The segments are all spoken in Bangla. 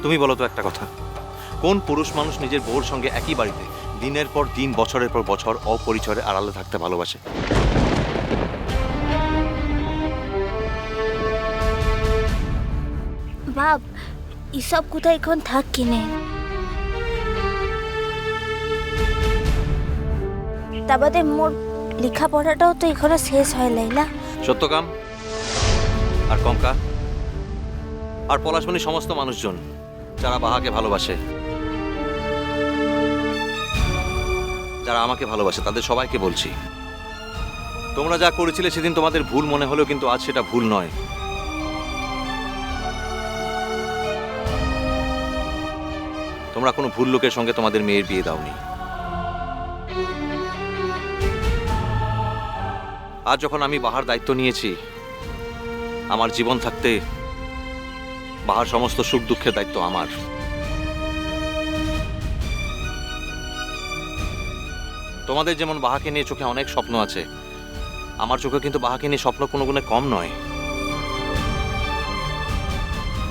তুমি বলো তো একটা কথা, কোন পুরুষ মানুষ নিজের বউর সঙ্গে একই বাড়িতে দিনের পর দিন বছরের পর বছর অপরিচয়ে আড়ালে থাকতে ভালোবাসে? বাপ ইসব কোথায় এখন থাক কিনে তা বাদে মোর লেখাপড়াটাও তো এখনো শেষ হয় লাইলা। সত্যকাম আর কঙ্কা আর পলাশমণি সমস্ত মানুষজন যারা বাহাকে ভালোবাসে, যারা আমাকে ভালোবাসে, তাদের সবাইকে বলছি, তোমরা যা করেছিলে সেদিন তোমাদের ভুল মনে হলেও কিন্তু আজ সেটা ভুল নয়। তোমরা কোনো ভুল লোকের সঙ্গে তোমাদের মেয়ের বিয়ে দাওনি। আজ যখন আমি বাহার দায়িত্ব নিয়েছি, আমার জীবন থাকতে বাহার সমস্ত সুখ দুঃখের দায়িত্ব আমার। তোমাদের যেমন বাহাকে নিয়ে চোখে অনেক স্বপ্ন আছে, আমার চোখে কিন্তু বাহাকে নিয়ে স্বপ্ন কোনো গুণে কম নয়।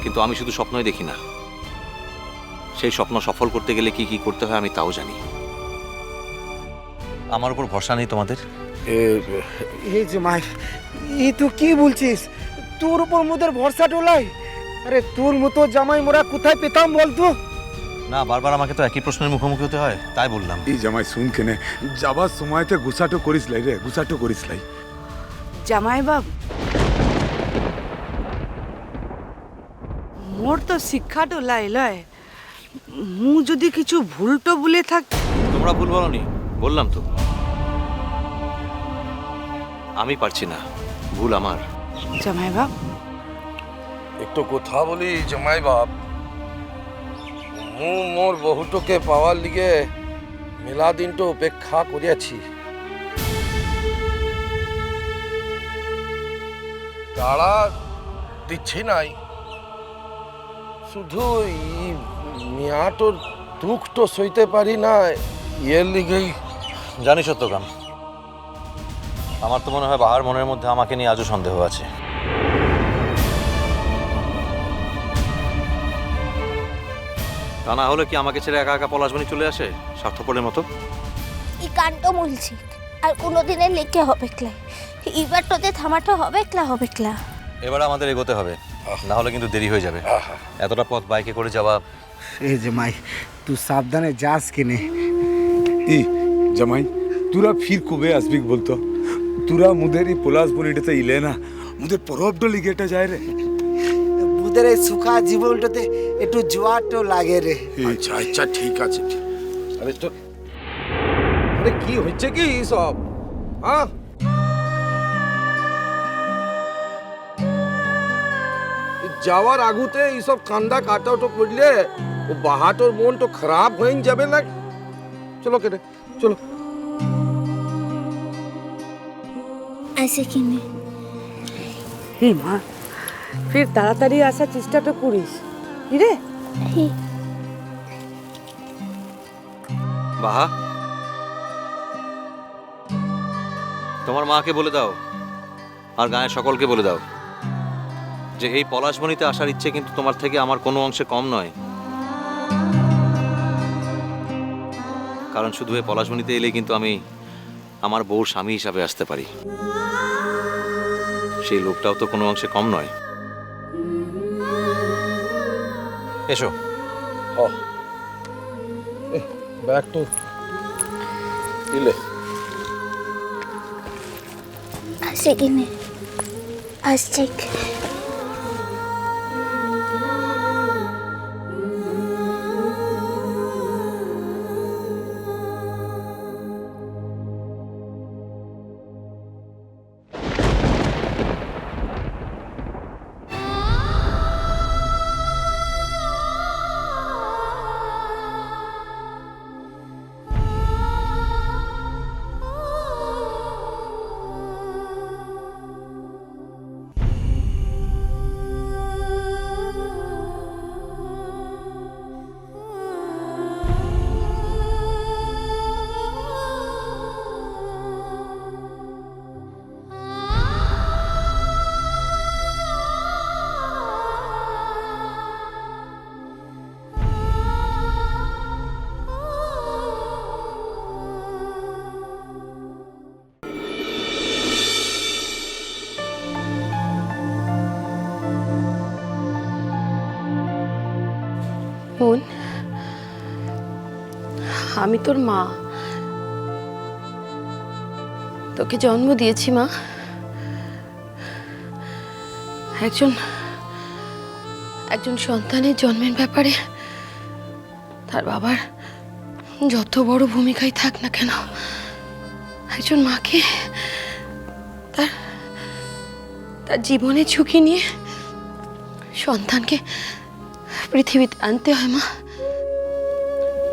কিন্তু আমি শুধু স্বপ্নই দেখি না, সেই স্বপ্ন সফল করতে গেলে কি কি করতে হয় আমি তাও জানি। আমার উপর ভরসা নেই তোমাদের? এই যে মাই, এই তুই কি বলছিস? তোর উপর মোদের ভরসা ডোলাই? আরে তোর মতো জামাই মোরা কোথায় পেতাম বলতো? না, বারবার আমাকে তো একই প্রশ্নের মুখোমুখি হতে হয়, তাই বললাম। এই জামাই শুন কেনে যাবার সময়তে গুছাটো করিস লাই রে, গুছাটো করিস লাই। জামাই বাব, মোর তো শিক্ষাটো লাই লয়, মু যদি কিছু ভুলটো বলে থাক। তোমরা ভুল বলনি, বললাম তো। আমি পারছি না, ভুল আমার। জামাই বাব, একটু কথা বলি জামাই বাপ। মু মোর বহুটোকে পাওয়ার লিগে মেলা দিনটো অপেক্ষা করিয়াছি। তারা দিচ্ছি নাই, শুধু মিয়াটোর দুঃখটো সইতে পারি না, এর লিগেই। জানি সত্যকাম, আমার তো মনে হয় বাহার মনের মধ্যে আমাকে নিয়ে আজও সন্দেহ আছে। তা না হলে কি আমাকে ছেড়ে একা একা পলাশবনি চলে আসে স্বার্থপরের মতো? এই কাণ্ড মূলছি আর কোনোদিনে লেখে হবে ক্লা, এবার তোদের থামাটা হবে ক্লা, হবে ক্লা। এবার আমাদের এগোতে হবে, না হলে কিন্তু দেরি হয়ে যাবে। এতটা পথ বাইকে করে যাওয়া। এই যে মাই, তুই সাবধানে যাস কিনে। ই জামাই, তোরা ফির কবে আসবি বলতো? তোরা মুদের এই পলাশ বনিটাতে ইলে না, মুদের পরবটা লিগেটা যায় রে। মোদের এই সুখা জীবনটাতে একটু জোয়ারটো লাগে রে। আচ্ছা আচ্ছা, ঠিক আছে। আরে তো, আরে কি হচ্ছে কি সব? হ্যাঁ, যাওয়ার আগুতে এইসব কান্দা কাটাওটো করলে ও বাহাটোর মন তো খারাপ হয়ে যাবে না। চলো কেটে চলো। আসে কিনে হে মা, ফির তাড়াতাড়ি আসার চেষ্টাটা করিস রে। বাহা, তোমার মাকে বলে দাও আর গায়ের সকলকে বলে দাও যে এই পলাশবনিতে আসার ইচ্ছে কিন্তু তোমার থেকে আমার কোনো অংশে কম নয়। কারণ শুধু এই পলাশবনিতে এলেই কিন্তু আমি আমার বউর স্বামী হিসাবে আসতে পারি, সেই লোকটাও তো কোনো অংশে কম নয়। এসো। ব্যাগ তো দিলে। আসে কিনে আসছে। বোন, আমি তোর মা, তোকে জন্ম দিয়েছি মা। একজন সন্তানের জন্মের ব্যাপারে তার বাবার যত বড় ভূমিকাই থাক না কেন, একজন মাকে তার জীবনের ঝুঁকি নিয়ে সন্তানকে পৃথিবীতে আনতে হয় মা।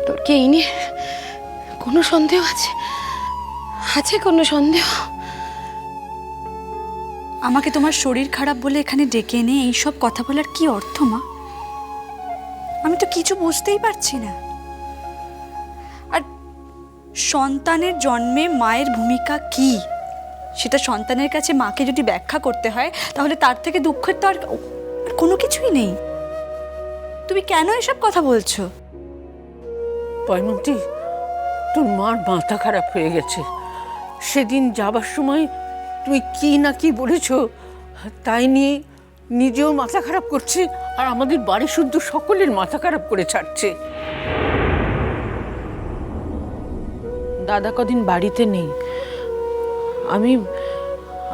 তোর কি এই নিয়ে কোনো সন্দেহ আছে? আছে কোনো সন্দেহ? আমাকে তোমার শরীর খারাপ বলে এখানে ডেকে এনে এইসব কথা বলার কি অর্থ মা? আমি তো কিছু বুঝতেই পারছি না। আর সন্তানের জন্মে মায়ের ভূমিকা কি সেটা সন্তানের কাছে মাকে যদি ব্যাখ্যা করতে হয় তাহলে তার থেকে দুঃখের তো আর কোনো কিছুই নেই। তুমি কেন এসব কথা বলছো? পয়মন্তী, তোর মার মাথা খারাপ হয়ে গেছে। সেদিন যাবার সময় তুমি কি না কি বলেছ, তাই নিয়ে নিজেও মাথা খারাপ করছে আর আমাদের বাড়ি শুদ্ধ সকলের মাথা খারাপ করে ছাড়ছে। দাদা কদিন বাড়িতে নেই।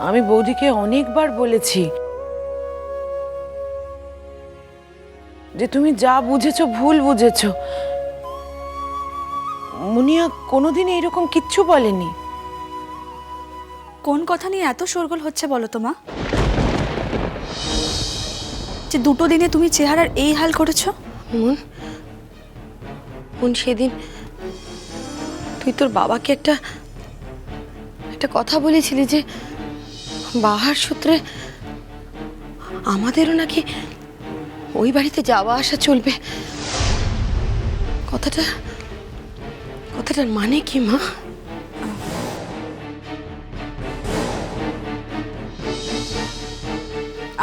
আমি বৌদিকে অনেকবার বলেছি যে তুমি যা বুঝেছো ভুল বুঝেছো। মুনিয়া কোনোদিন এইরকম কিচ্ছু বলেনি। কোন কথা নিয়ে এত শোরগোল হচ্ছে বলো তো মা? যে দুটো দিনে তুমি চেহারার এই হাল করেছো। মন সেদিন তুই তোর বাবাকে একটা কথা বলেছিলি যে বাহার সূত্রে আমাদেরও নাকি ওই বাড়িতে যাওয়া আসা চলবে। কথাটার মানে কি মা?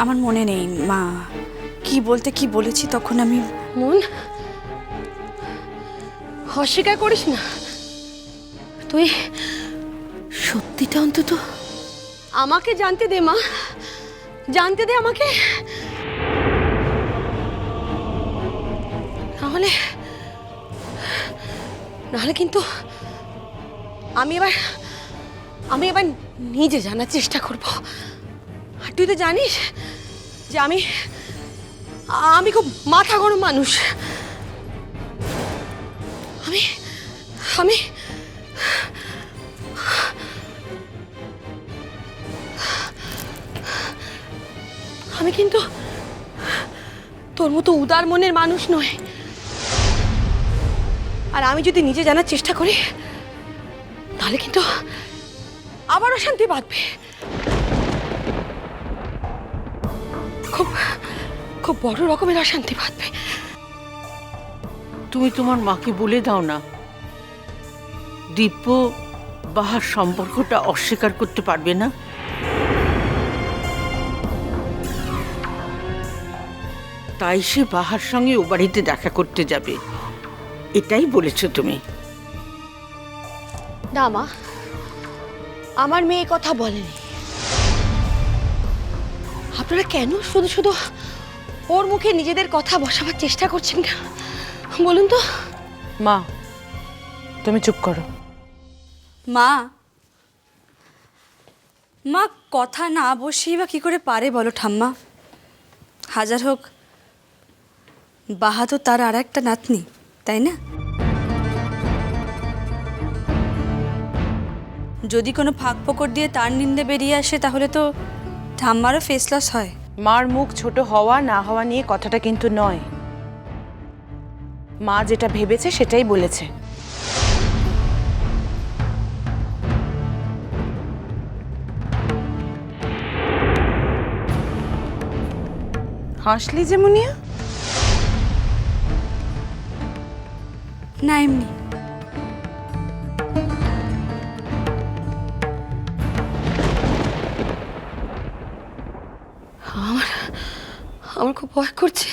আমার মনে নেই মা কি বলতে কি বলেছি তখন আমি। মন, অস্বীকার করিস না। তুই সত্যিটা অন্তত আমাকে জানতে দে মা, জানতে দে আমাকে। নাহলে কিন্তু আমি এবার নিজে জানার চেষ্টা করব। আর তুই তো জানিস যে আমি খুব মাথা গরম মানুষ। আমি কিন্তু তোর মতো উদার মনের মানুষ নয়। আর আমি যদি নিজে জানার চেষ্টা করি তাহলে কিন্তু আবার অশান্তি বাঁধবে। খুব বড় রকমের অশান্তি বাঁধবে। তুমি তোমার মাকে বলে দাও না, দিব্য বাহার সম্পর্কটা অস্বীকার করতে পারবে না। তাই সে বাহার সঙ্গে ও বাড়িতে দেখা করতে যাবে, এটাই বলেছো তুমি। না মা, আমার মেয়ে কথা বলেনি। আপনারা কেন শুধু শুধু ওর মুখে নিজেদের কথা বসাবার চেষ্টা করছেন কেন বলুন তো? মা, তুমি চুপ করো। মা কথা না বসেই বা কি করে পারে বলো ঠাম্মা? হাজার হোক বাহা তো তার আর একটা নাতনি, তাই না? যদি কোনো ফাঁক ফোকর দিয়ে তার নিন্দে বেরিয়ে আসে তাহলে তো ঠাম্মারও ফেস লস হয়। মার মুখ ছোট হওয়া না হওয়া নিয়ে কথাটা কিন্তু নয়। মা যেটা ভেবেছে সেটাই বলেছে। হাসলি যে মুনিয়া? না এমনি। আমার খুব ভয় করছে।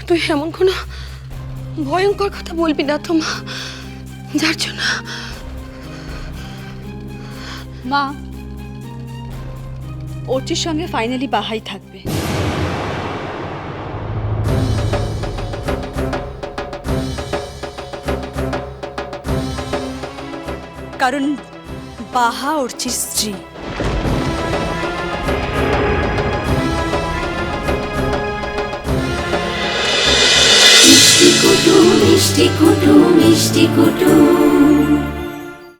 তুই এমন কোনো ভয়ঙ্কর কথা বলবি না তো মা, যার জন্য। মা অর্চির সঙ্গে ফাইনালি বাহাই থাকবে। কারণ বাহা অর্চির স্ত্রী। মিষ্টি কুটু মিষ্টি কুটু মিষ্টি কুটু।